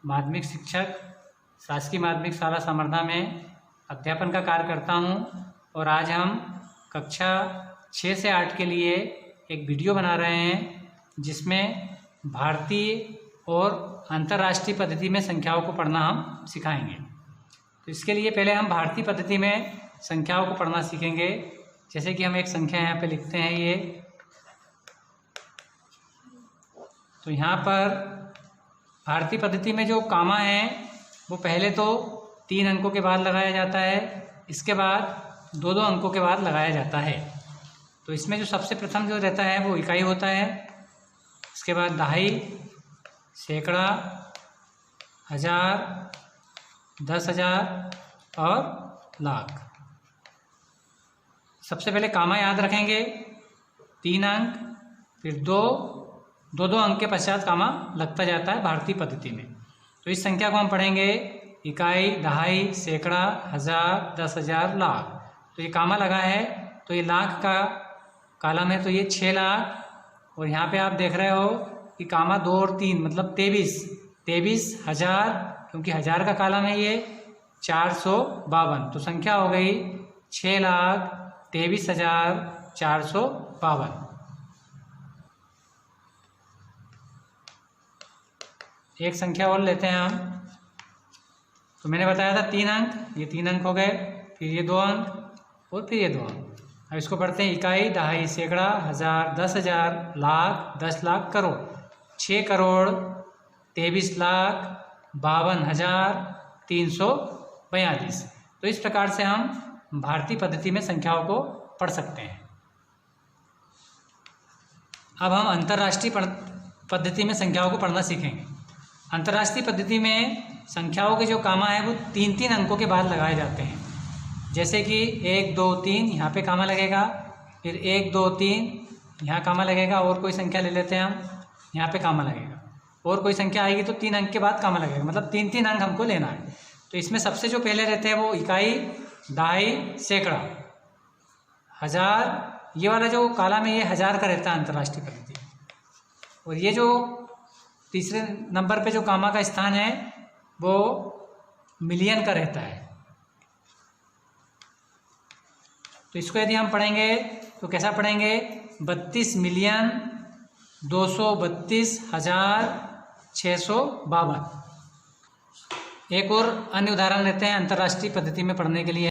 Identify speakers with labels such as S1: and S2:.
S1: माध्यमिक शिक्षक शासकीय माध्यमिक शाला समर्धा में अध्यापन का कार्य करता हूं और आज हम कक्षा 6 से 8 के लिए एक वीडियो बना रहे हैं जिसमें भारतीय और अंतर्राष्ट्रीय पद्धति में संख्याओं को पढ़ना हम सिखाएंगे। तो इसके लिए पहले हम भारतीय पद्धति में संख्याओं को पढ़ना सीखेंगे। जैसे कि हम एक संख्या यहाँ पे लिखते हैं ये, तो यहाँ पर भारतीय पद्धति में जो कामा है वो पहले तो 3 अंकों के बाद लगाया जाता है, इसके बाद 2-2 अंकों के बाद लगाया जाता है। तो इसमें जो सबसे प्रथम जो रहता है वो इकाई होता है, इसके बाद दहाई, सैकड़ा, हजार, 10,000 और लाख। सबसे पहले कामा याद रखेंगे, 3 अंक, फिर 2 अंक के पश्चात कामा लगता जाता है भारतीय पद्धति में। तो इस संख्या को हम पढ़ेंगे इकाई, दहाई, सैकड़ा, हजार, 10,000, लाख। तो ये कामा लगा है तो ये लाख का कॉलम है, तो ये 6 लाख। और यहाँ पे आप देख रहे हो कि कामा 2 और 3 मतलब 23,000, क्योंकि हजार का कॉलम है ये, 452। तो संख्या हो गई 6,23,452। एक संख्या और लेते हैं हम। तो मैंने बताया था 3 अंक, ये 3 अंक हो गए, फिर ये 2 अंक और फिर ये 2 अंक। अब इसको पढ़ते हैं इकाई, दहाई, सैकड़ा, हजार, 10,000, लाख, 10 लाख, करोड़। 6 करोड़ 23,52,342। तो इस प्रकार से हम भारतीय पद्धति में संख्याओं को पढ़ सकते हैं। अब हम अंतर्राष्ट्रीय पद्धति में संख्याओं को पढ़ना सीखेंगे। अंतर्राष्ट्रीय पद्धति में संख्याओं के जो कामा है वो 3-3 अंकों के बाद लगाए जाते हैं। जैसे कि 1, 2, 3 यहाँ पे कामा लगेगा, फिर 1, 2, 3 यहाँ कामा लगेगा, और कोई संख्या ले लेते हैं हम, यहाँ पे कामा लगेगा, और कोई संख्या आएगी तो 3 अंक के बाद कामा लगेगा, मतलब 3-3 अंक हमको लेना है। तो इसमें सबसे जो पहले रहते हैं वो इकाई, दहाई, सैकड़ा, हजार। ये वाला जो कॉलम है ये हजार का रहता है अंतर्राष्ट्रीय पद्धति। और ये जो तीसरे नंबर पे जो कामा का स्थान है वो मिलियन का रहता है। तो इसको यदि हम पढ़ेंगे तो कैसा पढ़ेंगे, 32,232,652। एक और अन्य उदाहरण लेते हैं अंतर्राष्ट्रीय पद्धति में पढ़ने के लिए।